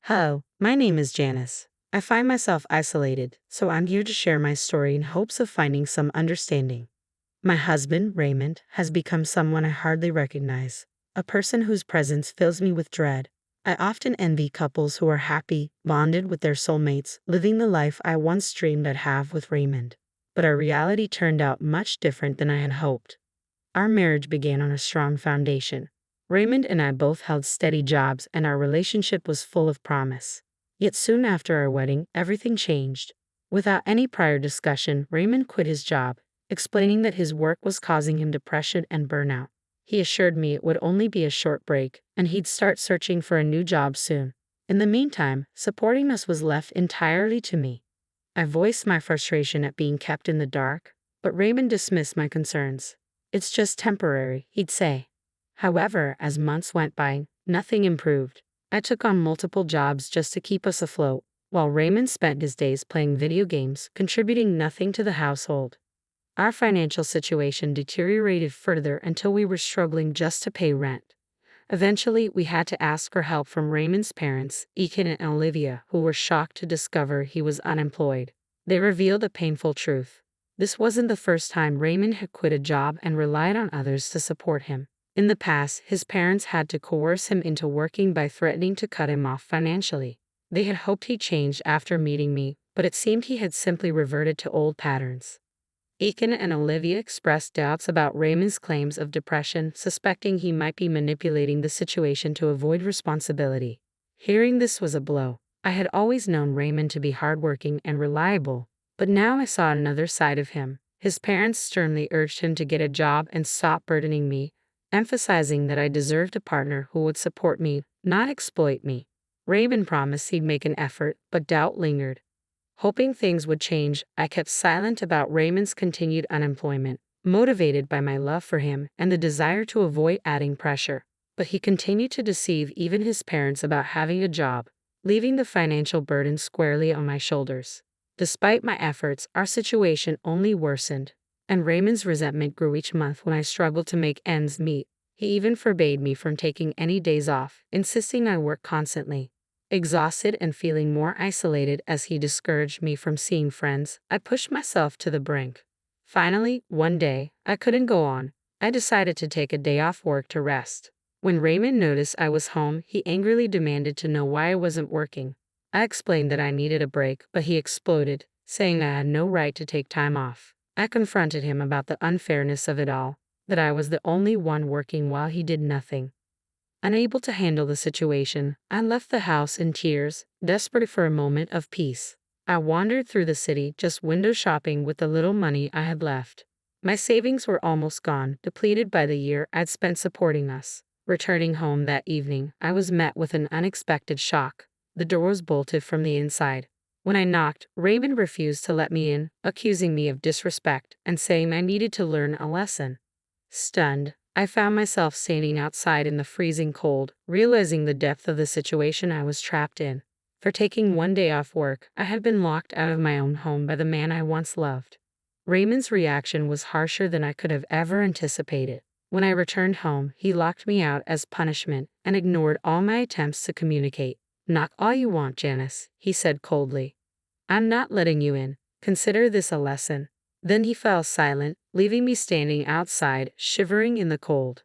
Hello, my name is Janice. I find myself isolated, so I'm here to share my story in hopes of finding some understanding. My husband, Raymond, has become someone I hardly recognize, a person whose presence fills me with dread. I often envy couples who are happy, bonded with their soulmates, living the life I once dreamed I'd have with Raymond. But our reality turned out much different than I had hoped. Our marriage began on a strong foundation. Raymond and I both held steady jobs, and our relationship was full of promise. Yet soon after our wedding, everything changed. Without any prior discussion, Raymond quit his job, explaining that his work was causing him depression and burnout. He assured me it would only be a short break, and he'd start searching for a new job soon. In the meantime, supporting us was left entirely to me. I voiced my frustration at being kept in the dark, but Raymond dismissed my concerns. "It's just temporary," he'd say. However, as months went by, nothing improved. I took on multiple jobs just to keep us afloat, while Raymond spent his days playing video games, contributing nothing to the household. Our financial situation deteriorated further until we were struggling just to pay rent. Eventually, we had to ask for help from Raymond's parents, Ethan and Olivia, who were shocked to discover he was unemployed. They revealed a painful truth. This wasn't the first time Raymond had quit a job and relied on others to support him. In the past, his parents had to coerce him into working by threatening to cut him off financially. They had hoped he'd change after meeting me, but it seemed he had simply reverted to old patterns. Ethan and Olivia expressed doubts about Raymond's claims of depression, suspecting he might be manipulating the situation to avoid responsibility. Hearing this was a blow. I had always known Raymond to be hardworking and reliable, but now I saw another side of him. His parents sternly urged him to get a job and stop burdening me, emphasizing that I deserved a partner who would support me, not exploit me. Raymond promised he'd make an effort, but doubt lingered. Hoping things would change, I kept silent about Raymond's continued unemployment, motivated by my love for him and the desire to avoid adding pressure. But he continued to deceive even his parents about having a job, leaving the financial burden squarely on my shoulders. Despite my efforts, our situation only worsened, and Raymond's resentment grew each month when I struggled to make ends meet. He even forbade me from taking any days off, insisting I work constantly. Exhausted and feeling more isolated as he discouraged me from seeing friends, I pushed myself to the brink. Finally, one day, I couldn't go on. I decided to take a day off work to rest. When Raymond noticed I was home, he angrily demanded to know why I wasn't working. I explained that I needed a break, but he exploded, saying I had no right to take time off. I confronted him about the unfairness of it all, that I was the only one working while he did nothing. Unable to handle the situation, I left the house in tears, desperate for a moment of peace. I wandered through the city, just window shopping with the little money I had left. My savings were almost gone, depleted by the year I'd spent supporting us. Returning home that evening, I was met with an unexpected shock. The door was bolted from the inside. When I knocked, Raymond refused to let me in, accusing me of disrespect and saying I needed to learn a lesson. Stunned, I found myself standing outside in the freezing cold, realizing the depth of the situation I was trapped in. For taking one day off work, I had been locked out of my own home by the man I once loved. Raymond's reaction was harsher than I could have ever anticipated. When I returned home, he locked me out as punishment and ignored all my attempts to communicate. "Knock all you want, Janice," he said coldly. "I'm not letting you in. Consider this a lesson." Then he fell silent, leaving me standing outside, shivering in the cold.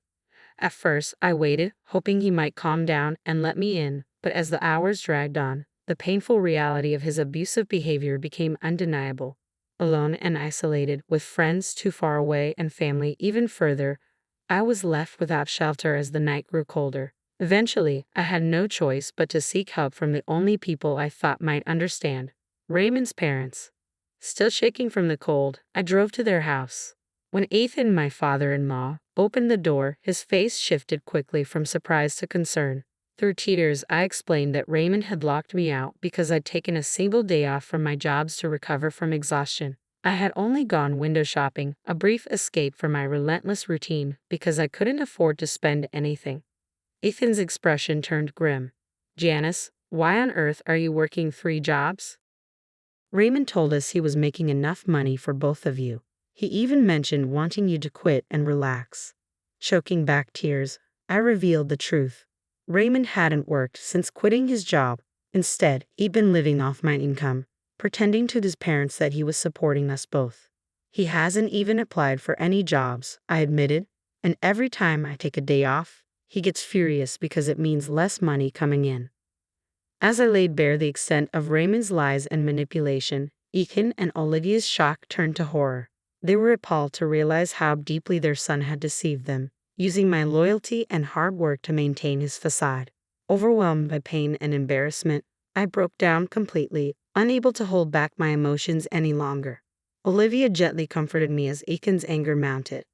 At first, I waited, hoping he might calm down and let me in, but as the hours dragged on, the painful reality of his abusive behavior became undeniable. Alone and isolated, with friends too far away and family even further, I was left without shelter as the night grew colder. Eventually, I had no choice but to seek help from the only people I thought might understand: Raymond's parents. Still shaking from the cold, I drove to their house. When Ethan, my father-in-law, opened the door, his face shifted quickly from surprise to concern. Through tears, I explained that Raymond had locked me out because I'd taken a single day off from my jobs to recover from exhaustion. I had only gone window shopping, a brief escape from my relentless routine, because I couldn't afford to spend anything. Ethan's expression turned grim. "Janice, why on earth are you working 3 jobs? Raymond told us he was making enough money for both of you. He even mentioned wanting you to quit and relax." Choking back tears, I revealed the truth. Raymond hadn't worked since quitting his job, Instead, he'd been living off my income, pretending to his parents that he was supporting us both. He hasn't even applied for any jobs, I admitted, and every time I take a day off, he gets furious because it means less money coming in. As I laid bare the extent of Raymond's lies and manipulation, Ethan and Olivia's shock turned to horror. They were appalled to realize how deeply their son had deceived them, using my loyalty and hard work to maintain his facade. Overwhelmed by pain and embarrassment, I broke down completely, unable to hold back my emotions any longer. Olivia gently comforted me as Ethan's anger mounted.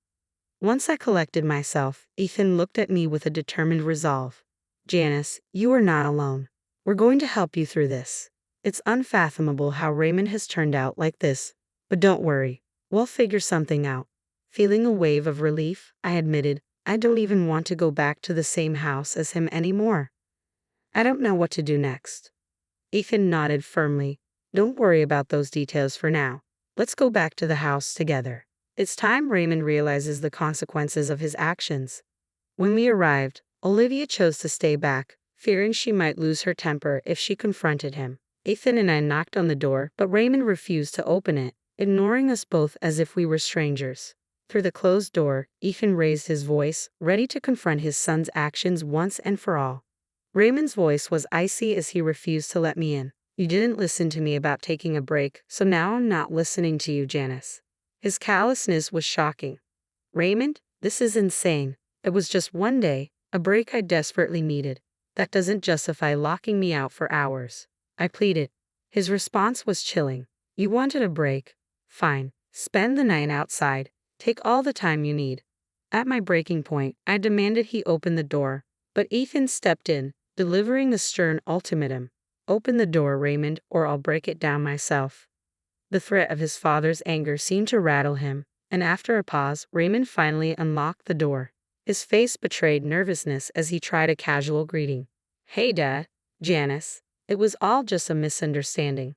Once I collected myself, Ethan looked at me with a determined resolve. Janice, you are not alone. We're going to help you through this. It's unfathomable how Raymond has turned out like this, but don't worry, we'll figure something out. Feeling a wave of relief, I admitted, I don't even want to go back to the same house as him anymore. I don't know what to do next. Ethan nodded firmly. Don't worry about those details for now. Let's go back to the house together. It's time Raymond realizes the consequences of his actions. When we arrived, Olivia chose to stay back, fearing she might lose her temper if she confronted him. Ethan and I knocked on the door, but Raymond refused to open it, ignoring us both as if we were strangers. Through the closed door, Ethan raised his voice, ready to confront his son's actions once and for all. Raymond's voice was icy as he refused to let me in. You didn't listen to me about taking a break, so now I'm not listening to you, Janice. His callousness was shocking. Raymond, this is insane. It was just one day, a break I desperately needed. That doesn't justify locking me out for hours. I pleaded. His response was chilling. You wanted a break? Fine. Spend the night outside. Take all the time you need. At my breaking point, I demanded he open the door, but Ethan stepped in, delivering a stern ultimatum. Open the door, Raymond, or I'll break it down myself. The threat of his father's anger seemed to rattle him, and after a pause, Raymond finally unlocked the door. His face betrayed nervousness as he tried a casual greeting. Hey, Dad. Janice. It was all just a misunderstanding.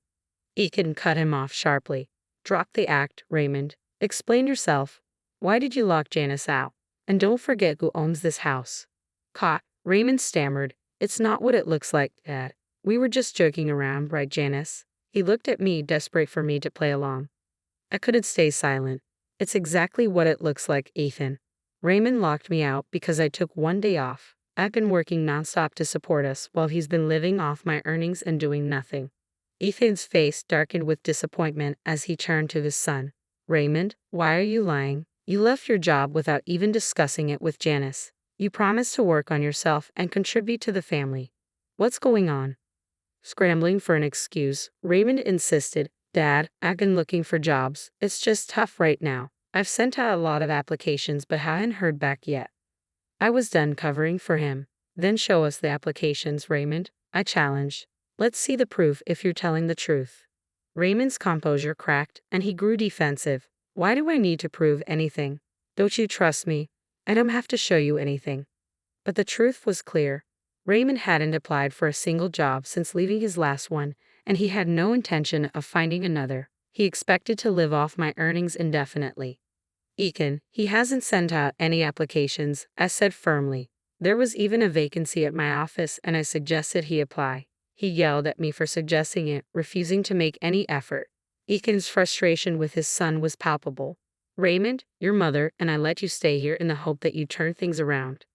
Ethan cut him off sharply. Drop the act, Raymond. Explain yourself. Why did you lock Janice out? And don't forget who owns this house. Caught. Raymond stammered. It's not what it looks like, Dad. We were just joking around, right, Janice? He looked at me, desperate for me to play along. I couldn't stay silent. It's exactly what it looks like, Ethan. Raymond locked me out because I took one day off. I've been working nonstop to support us while he's been living off my earnings and doing nothing. Ethan's face darkened with disappointment as he turned to his son. Raymond, why are you lying? You left your job without even discussing it with Janice. You promised to work on yourself and contribute to the family. What's going on? Scrambling for an excuse, Raymond insisted, Dad, I've been looking for jobs. It's just tough right now. I've sent out a lot of applications but haven't heard back yet. I was done covering for him. Then show us the applications, Raymond, I challenged. Let's see the proof if you're telling the truth. Raymond's composure cracked, and he grew defensive. Why do I need to prove anything? Don't you trust me? I don't have to show you anything. But the truth was clear. Raymond hadn't applied for a single job since leaving his last one, and he had no intention of finding another. He expected to live off my earnings indefinitely. Ethan, he hasn't sent out any applications, I said firmly. There was even a vacancy at my office, and I suggested he apply. He yelled at me for suggesting it, refusing to make any effort. Ethan's frustration with his son was palpable. Raymond, your mother and I let you stay here in the hope that you'd turn things around.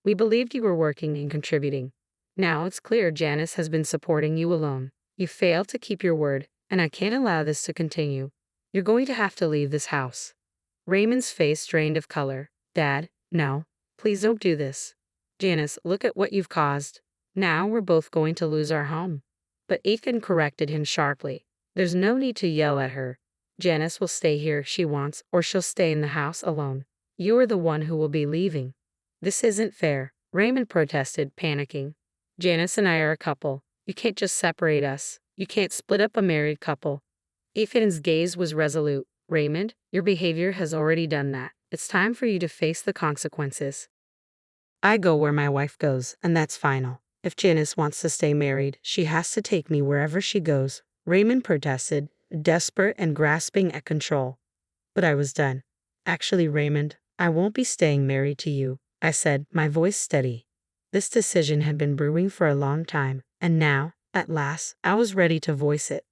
We believed you were working and contributing. Now it's clear Janice has been supporting you alone. You failed to keep your word, and I can't allow this to continue. You're going to have to leave this house. Raymond's face drained of color. Dad, no. Please don't do this. Janice, look at what you've caused. Now we're both going to lose our home. But Ethan corrected him sharply. There's no need to yell at her. Janice will stay here if she wants, or she'll stay in the house alone. You are the one who will be leaving. This isn't fair, Raymond protested, panicking. Janice and I are a couple. You can't just separate us. You can't split up a married couple. Ethan's gaze was resolute. Raymond, your behavior has already done that. It's time for you to face the consequences. I go where my wife goes, and that's final. If Janice wants to stay married, she has to take me wherever she goes, Raymond protested, desperate and grasping at control. But I was done. Actually, Raymond, I won't be staying married to you, I said, my voice steady. This decision had been brewing for a long time, and now, At last, I was ready to voice it.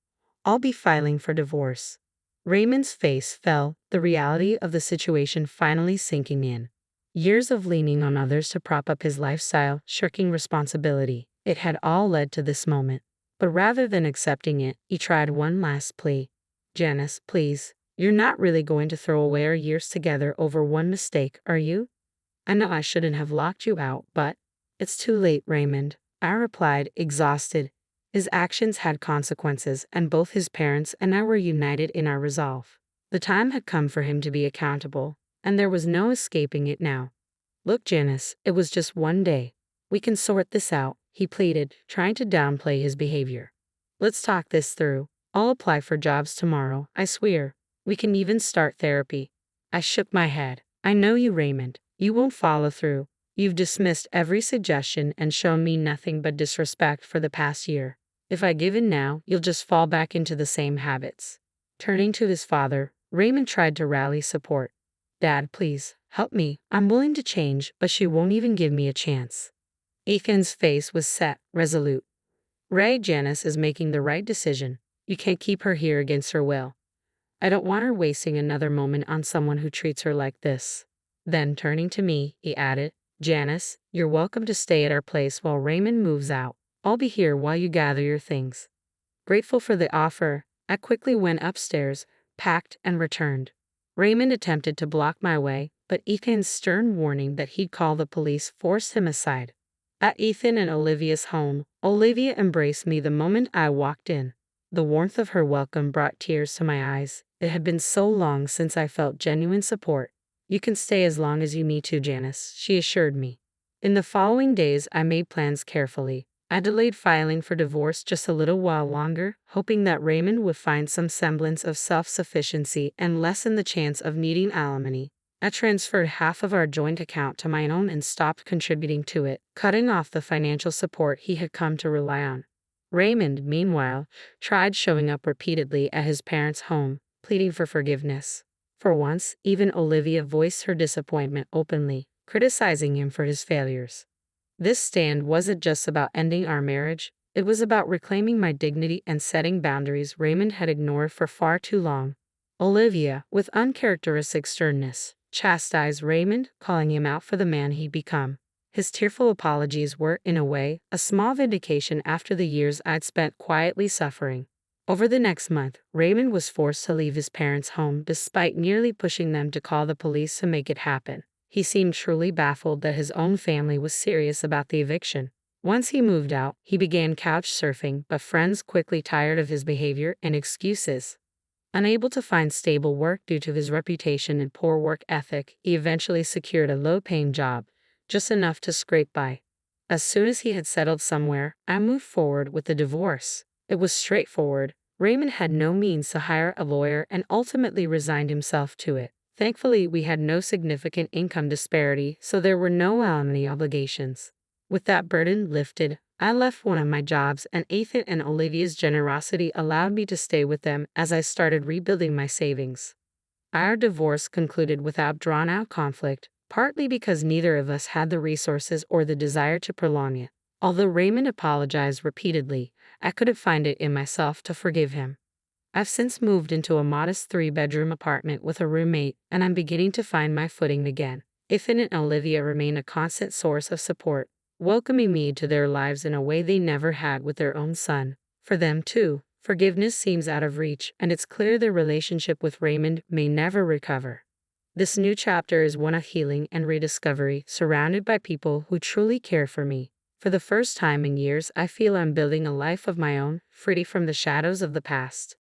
I'll be filing for divorce. Raymond's face fell, the reality of the situation finally sinking in. Years of leaning on others to prop up his lifestyle, shirking responsibility. It had all led to this moment. But rather than accepting it, he tried one last plea. Janice, please, you're not really going to throw away our years together over one mistake, are you? I know I shouldn't have locked you out, but it's too late, Raymond. I replied, exhausted. His actions had consequences, and both his parents and I were united in our resolve. The time had come for him to be accountable, and there was no escaping it now. Look, Janice, it was just one day. We can sort this out, he pleaded, trying to downplay his behavior. Let's talk this through. I'll apply for jobs tomorrow, I swear. We can even start therapy. I shook my head. I know you, Raymond. You won't follow through. You've dismissed every suggestion and shown me nothing but disrespect for the past year. If I give in now, you'll just fall back into the same habits. Turning to his father, Raymond tried to rally support. Dad, please, help me. I'm willing to change, but she won't even give me a chance. Ethan's face was set, resolute. Ray, Janice is making the right decision. You can't keep her here against her will. I don't want her wasting another moment on someone who treats her like this. Then, turning to me, he added, Janice, you're welcome to stay at our place while Raymond moves out. I'll be here while you gather your things. Grateful for the offer, I quickly went upstairs, packed, and returned. Raymond attempted to block my way, but Ethan's stern warning that he'd call the police forced him aside. At Ethan and Olivia's home, Olivia embraced me the moment I walked in. The warmth of her welcome brought tears to my eyes. It had been so long since I felt genuine support. You can stay as long as you need to, Janice, she assured me. In the following days, I made plans carefully. I delayed filing for divorce just a little while longer, hoping that Raymond would find some semblance of self-sufficiency and lessen the chance of needing alimony. I transferred half of our joint account to my own and stopped contributing to it, cutting off the financial support he had come to rely on. Raymond, meanwhile, tried showing up repeatedly at his parents' home, pleading for forgiveness. For once, even Olivia voiced her disappointment openly, criticizing him for his failures. This stand wasn't just about ending our marriage, it was about reclaiming my dignity and setting boundaries Raymond had ignored for far too long. Olivia, with uncharacteristic sternness, chastised Raymond, calling him out for the man he'd become. His tearful apologies were, in a way, a small vindication after the years I'd spent quietly suffering. Over the next month, Raymond was forced to leave his parents' home despite nearly pushing them to call the police to make it happen. He seemed truly baffled that his own family was serious about the eviction. Once he moved out, he began couch surfing, but friends quickly tired of his behavior and excuses. Unable to find stable work due to his reputation and poor work ethic, he eventually secured a low-paying job, just enough to scrape by. As soon as he had settled somewhere, I moved forward with the divorce. It was straightforward. Raymond had no means to hire a lawyer and ultimately resigned himself to it. Thankfully, we had no significant income disparity, so there were no alimony obligations. With that burden lifted, I left one of my jobs, and Ethan and Olivia's generosity allowed me to stay with them as I started rebuilding my savings. Our divorce concluded without drawn-out conflict, partly because neither of us had the resources or the desire to prolong it. Although Raymond apologized repeatedly, I couldn't find it in myself to forgive him. I've since moved into a modest 3-bedroom apartment with a roommate, and I'm beginning to find my footing again. Ethan and Olivia remain a constant source of support, welcoming me to their lives in a way they never had with their own son. For them, too, forgiveness seems out of reach, and it's clear their relationship with Raymond may never recover. This new chapter is one of healing and rediscovery, surrounded by people who truly care for me. For the first time in years, I feel I'm building a life of my own, free from the shadows of the past.